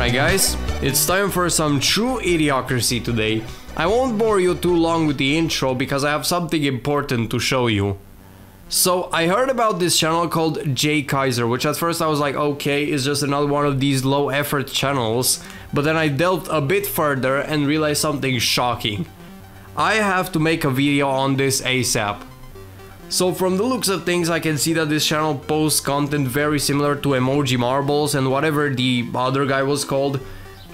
Hi guys, it's time for some true idiocracy today. I won't bore you too long with the intro because I have something important to show you. So I heard about this channel called Jay Kizer, which at first I was like, okay, it's just another one of these low effort channels, but then I delved a bit further and realized something shocking. I have to make a video on this ASAP. So from the looks of things, I can see that this channel posts content very similar to Emoji Marbles and whatever the other guy was called.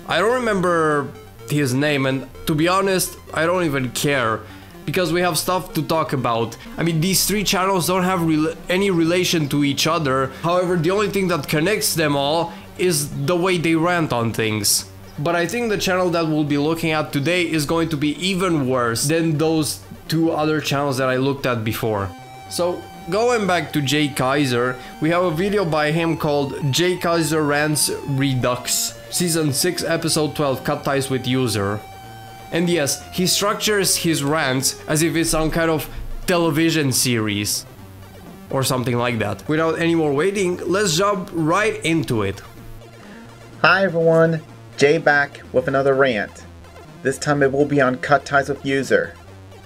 I don't remember his name, and to be honest, I don't even care, because we have stuff to talk about. I mean, these three channels don't have any relation to each other. However, the only thing that connects them all is the way they rant on things. But I think the channel that we'll be looking at today is going to be even worse than those two other channels that I looked at before. So, going back to Jay Kizer, we have a video by him called Jay Kizer Rants Redux, Season 6, Episode 12, Cut Ties with User. And yes, he structures his rants as if it's some kind of television series or something like that. Without any more waiting, let's jump right into it. Hi everyone, Jay back with another rant. This time it will be on Cut Ties with User.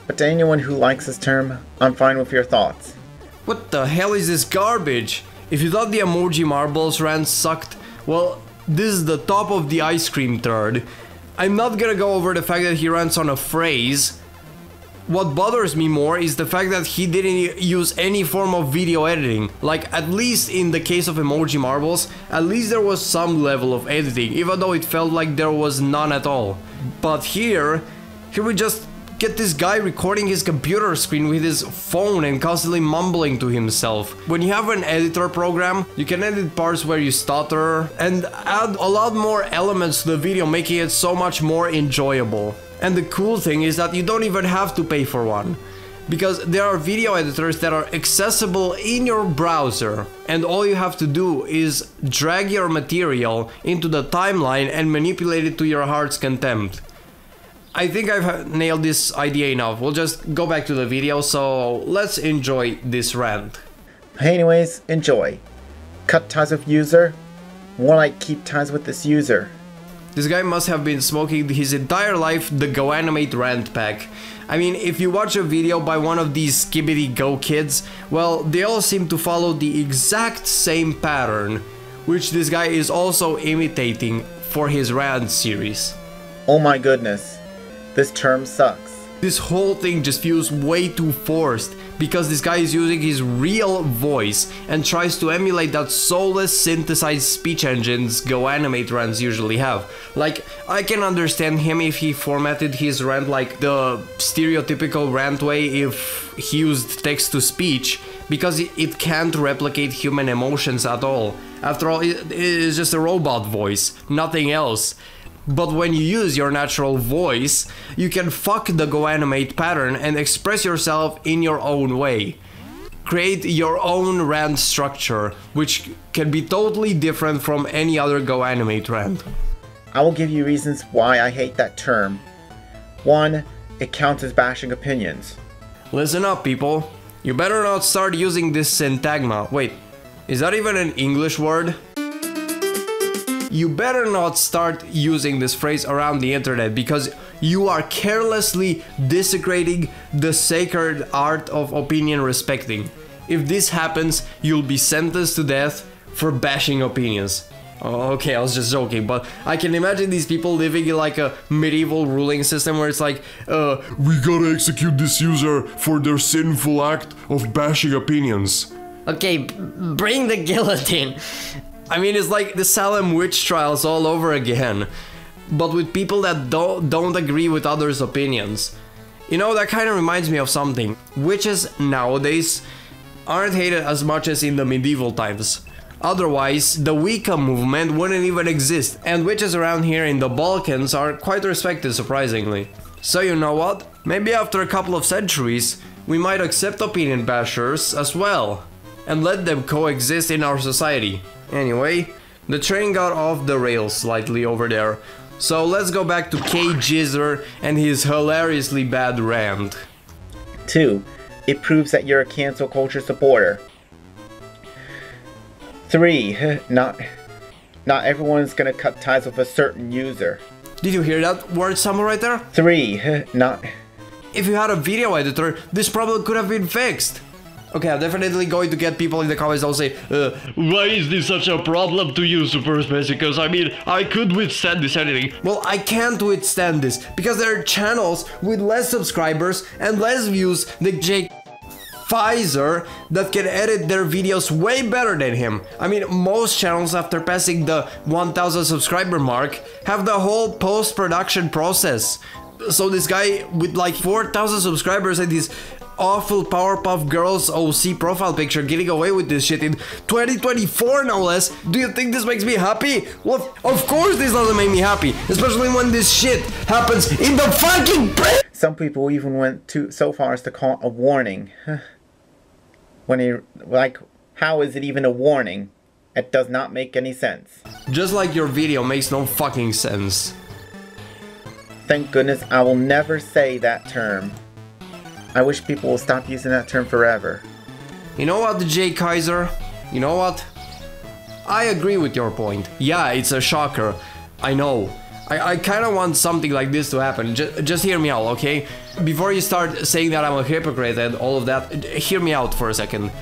But to anyone who likes this term, I'm fine with your thoughts. What the hell is this garbage? If you thought the Emoji Marbles rant sucked, well, this is the top of the ice cream turd. I'm not gonna go over the fact that he rants on a phrase. What bothers me more is the fact that he didn't use any form of video editing. Like, at least in the case of Emoji Marbles, at least there was some level of editing, even though it felt like there was none at all. But here we just get this guy recording his computer screen with his phone and constantly mumbling to himself. When you have an editor program, you can edit parts where you stutter and add a lot more elements to the video, making it so much more enjoyable. And the cool thing is that you don't even have to pay for one, because there are video editors that are accessible in your browser, and all you have to do is drag your material into the timeline and manipulate it to your heart's content. I think I've nailed this idea enough. We'll just go back to the video, so let's enjoy this rant. Anyways, enjoy. Cut ties with user? More like keep ties with this user. This guy must have been smoking his entire life the GoAnimate rant pack. I mean, if you watch a video by one of these Skibbity Go kids, well, they all seem to follow the exact same pattern, which this guy is also imitating for his rant series. Oh my goodness. This term sucks. This whole thing just feels way too forced, because this guy is using his real voice and tries to emulate that soulless synthesized speech engines GoAnimate rants usually have. Like, I can understand him if he formatted his rant like the stereotypical rant way if he used text-to-speech, because it can't replicate human emotions at all. After all, it is just a robot voice, nothing else. But when you use your natural voice, you can fuck the GoAnimate pattern and express yourself in your own way. Create your own rant structure, which can be totally different from any other GoAnimate rant. I will give you reasons why I hate that term. 1. It counts as bashing opinions. Listen up, people. You better not start using this syntagma. Wait, is that even an English word? You better not start using this phrase around the internet, because you are carelessly desecrating the sacred art of opinion respecting. If this happens, you'll be sentenced to death for bashing opinions. Okay, I was just joking, but I can imagine these people living in like a medieval ruling system where it's like, we gotta execute this user for their sinful act of bashing opinions. Okay, bring the guillotine. I mean, it's like the Salem witch trials all over again, but with people that don't agree with others' opinions. You know, that kind of reminds me of something. Witches nowadays aren't hated as much as in the medieval times. Otherwise, the Wicca movement wouldn't even exist, and witches around here in the Balkans are quite respected, surprisingly. So you know what? Maybe after a couple of centuries, we might accept opinion bashers as well, and let them coexist in our society. Anyway, the train got off the rails slightly over there, so let's go back to Jay Kizer and his hilariously bad rant. 2. It proves that you're a cancel culture supporter. 3. Not Not everyone's gonna cut ties with a certain user. Did you hear that word summer right there? 3. Not... If you had a video editor, this problem could have been fixed. Okay, I'm definitely going to get people in the comments that will say, why is this such a problem to you, Ssubscribe? Because, I mean, I could withstand this editing. Well, I can't withstand this, because there are channels with less subscribers and less views than Jay Kizer that can edit their videos way better than him. I mean, most channels after passing the 1000 subscriber mark have the whole post-production process. So this guy with like 4,000 subscribers and his awful Powerpuff Girls OC profile picture getting away with this shit in 2024 no less. Do you think this makes me happy? Well, of course this doesn't make me happy, especially when this shit happens in the fucking Some people even went so far as to call it a warning. When he, like, how is it even a warning? It does not make any sense. Just like your video makes no fucking sense. Thank goodness I will never say that term. I wish people will stop using that term forever. You know what, Jay Kizer? You know what? I agree with your point. Yeah, it's a shocker. I know. I kind of want something like this to happen. Just hear me out, okay? Before you start saying that I'm a hypocrite and all of that, hear me out for a second.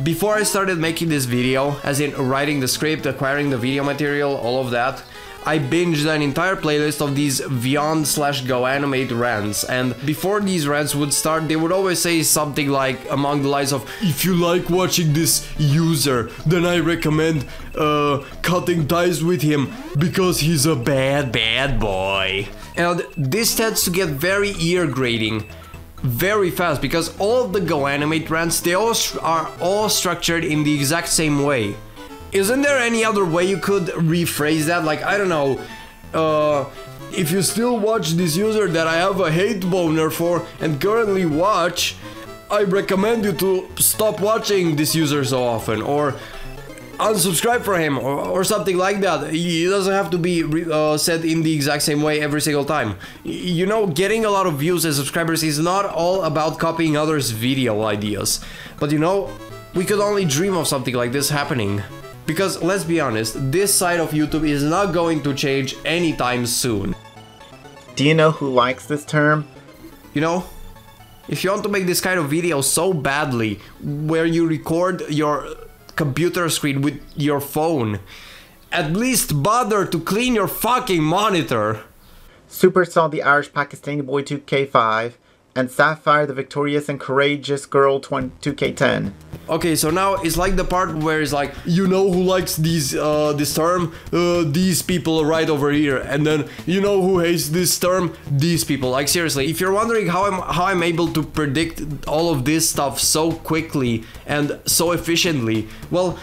Before I started making this video, as in writing the script, acquiring the video material, all of that, I binged an entire playlist of these Vyond/GoAnimate rants, and before these rants would start, they would always say something like along the lines of, if you like watching this user, then I recommend cutting ties with him because he's a bad boy. And this tends to get very ear grating very fast because all of the GoAnimate rants, they all are all structured in the exact same way. Isn't there any other way you could rephrase that? Like, I don't know, if you still watch this user that I have a hate boner for and currently watch, I recommend you to stop watching this user so often, or unsubscribe for him, or something like that. It doesn't have to be said in the exact same way every single time. You know, getting a lot of views and subscribers is not all about copying others' video ideas. But you know, we could only dream of something like this happening. Because, let's be honest, this side of YouTube is not going to change anytime soon. Do you know who likes this term? You know, if you want to make this kind of video so badly, where you record your computer screen with your phone, at least bother to clean your fucking monitor. Super saw the Irish Pakistani boy 2K5, and Sapphire the victorious and courageous girl 2K10. Okay, so now it's like the part where it's like, you know who likes these this term? These people right over here. And then, you know who hates this term? These people. Like, seriously, if you're wondering how I'm able to predict all of this stuff so quickly and so efficiently, well,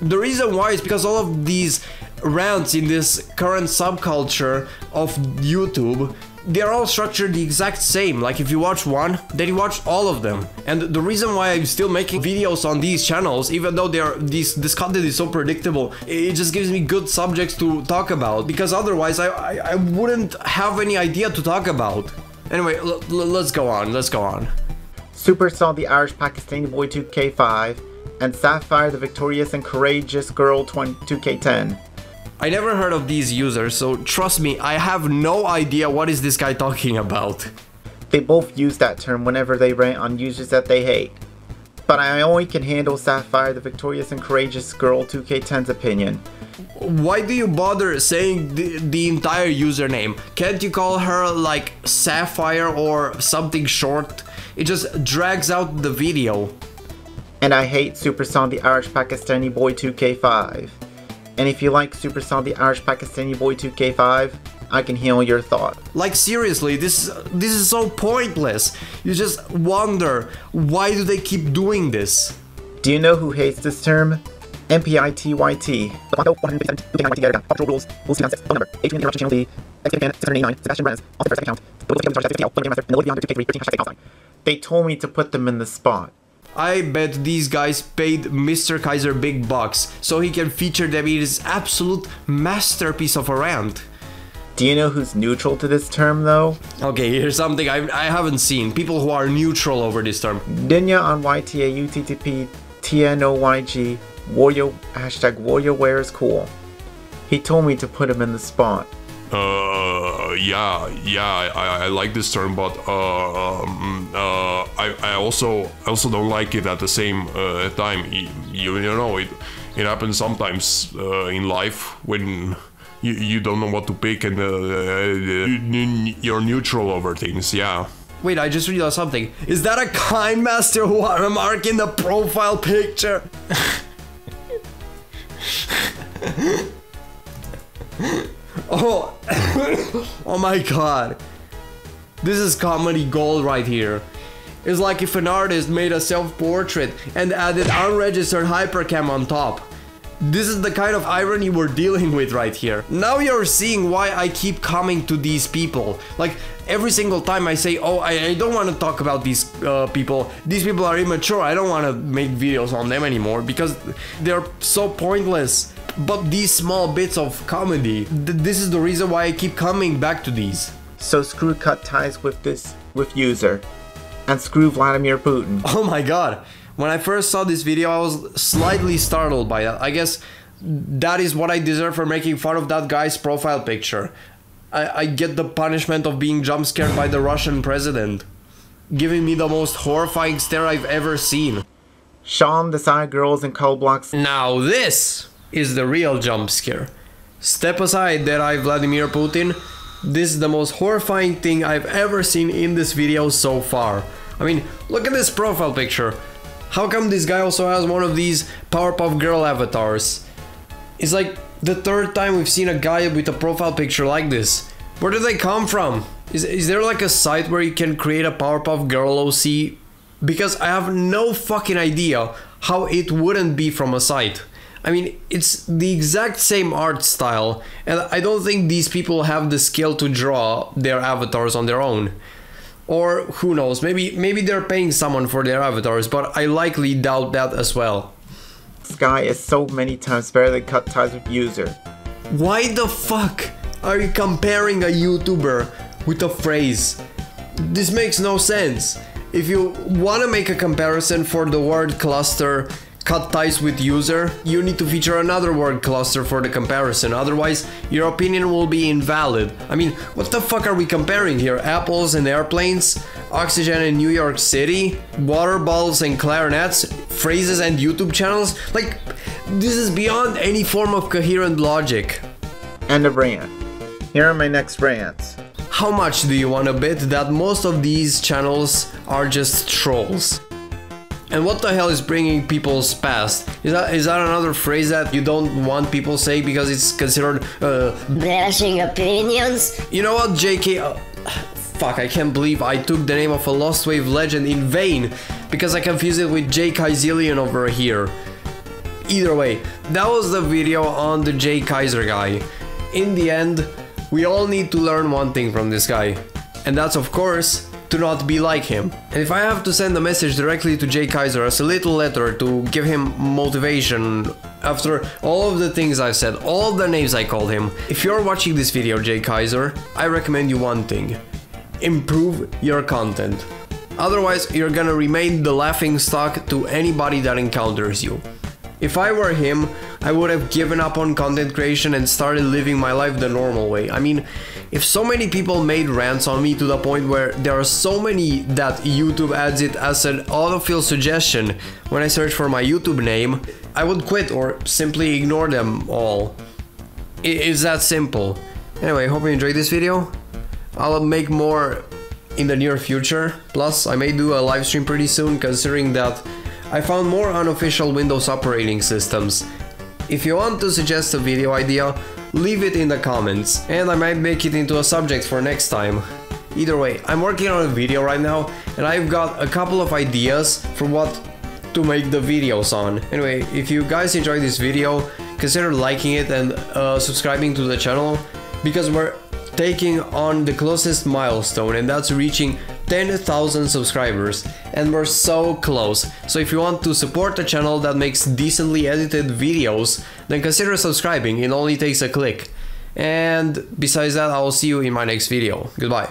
the reason why is because all of these rants in this current subculture of YouTube, they're all structured the exact same. Like, if you watch one, then you watch all of them. And the reason why I'm still making videos on these channels, even though this content is so predictable, it just gives me good subjects to talk about, because otherwise I wouldn't have any idea to talk about. Anyway, let's go on. Super saw the Irish Pakistani boy 2K5, and Sapphire the victorious and courageous girl 2K10. I never heard of these users, so trust me, I have no idea what is this guy talking about. They both use that term whenever they rant on users that they hate. But I only can handle Sapphire the victorious and courageous girl 2K10's opinion. Why do you bother saying the entire username? Can't you call her like Sapphire or something short? It just drags out the video. And I hate Super Song the Irish Pakistani boy 2K5. And if you like Super Song the Irish Pakistani boy 2K5, I can heal your thought. Like, seriously, this is so pointless. You just wonder, why do they keep doing this? Do you know who hates this term? MPITYT. They told me to put them in the spot. I bet these guys paid Mr. Kizer big bucks so he can feature them in his absolute masterpiece of a rant. Do you know who's neutral to this term though? Okay, here's something I haven't seen. People who are neutral over this term. Dinya on YTAUTTP TNOYG Warrior #WarriorWear is cool. He told me to put him in the spot. Yeah, I like this term, but I also don't like it at the same time. You know, it happens sometimes in life when you don't know what to pick and you're neutral over things. Yeah. Wait, I just realized something. Is that a Kind Master watermark in the profile picture? Oh, oh my god. This is comedy gold right here. It's like if an artist made a self-portrait and added unregistered hypercam on top. This is the kind of irony we're dealing with right here. Now you're seeing why I keep coming to these people. Like, every single time I say, oh, I don't want to talk about these people. These people are immature. I don't want to make videos on them anymore because they're so pointless. But these small bits of comedy, this is the reason why I keep coming back to these. So screw cut ties with user. And screw Vladimir Putin. Oh my god. When I first saw this video, I was slightly startled by that. I guess that is what I deserve for making fun of that guy's profile picture. I get the punishment of being jump scared by the Russian president, giving me the most horrifying stare I've ever seen. Sean, the side girls and call blocks. Now this is the real jump scare. Step aside, Dead-Eye Vladimir Putin. This is the most horrifying thing I've ever seen in this video so far. I mean, look at this profile picture. How come this guy also has one of these Powerpuff Girl avatars? It's like the third time we've seen a guy with a profile picture like this. Where do they come from? Is there like a site where you can create a Powerpuff Girl OC? Because I have no fucking idea how it wouldn't be from a site. I mean, it's the exact same art style, and I don't think these people have the skill to draw their avatars on their own. Or who knows, maybe they're paying someone for their avatars, but I likely doubt that as well. This guy is so many times better than cut ties with user. Why the fuck are you comparing a YouTuber with a phrase? This makes no sense. If you want to make a comparison for the word cluster, cut ties with user, you need to feature another word cluster for the comparison, otherwise your opinion will be invalid. I mean, what the fuck are we comparing here? Apples and airplanes? Oxygen in New York City? Water bottles and clarinets? Phrases and YouTube channels? Like, this is beyond any form of coherent logic. And a rant. Here are my next rants. How much do you want to bet that most of these channels are just trolls? And what the hell is bringing people's past? Is that another phrase that you don't want people say because it's considered Bashing opinions? You know what, JK? Fuck, I can't believe I took the name of a Lost Wave legend in vain because I confused it with Jay Kizer over here. Either way, that was the video on the Jay Kizer guy. In the end, we all need to learn one thing from this guy, and that's of course to not be like him. And if I have to send a message directly to Jay Kizer as a little letter to give him motivation after all of the things I've said, all of the names I called him, if you're watching this video, Jay Kizer, I recommend you one thing: improve your content. Otherwise, you're gonna remain the laughing stock to anybody that encounters you. If I were him, I would have given up on content creation and started living my life the normal way. I mean, if so many people made rants on me to the point where there are so many that YouTube adds it as an autofill suggestion when I search for my YouTube name, I would quit or simply ignore them all. It's that simple. Anyway, hope you enjoyed this video. I'll make more in the near future. Plus, I may do a live stream pretty soon, considering that I found more unofficial Windows operating systems. If you want to suggest a video idea, leave it in the comments, and I might make it into a subject for next time. Either way, I'm working on a video right now, and I've got a couple of ideas for what to make the videos on. Anyway, if you guys enjoyed this video, consider liking it and subscribing to the channel, because we're taking on the closest milestone, and that's reaching 10,000 subscribers, and we're so close. So if you want to support a channel that makes decently edited videos, then consider subscribing. It only takes a click. And besides that, I will see you in my next video. Goodbye.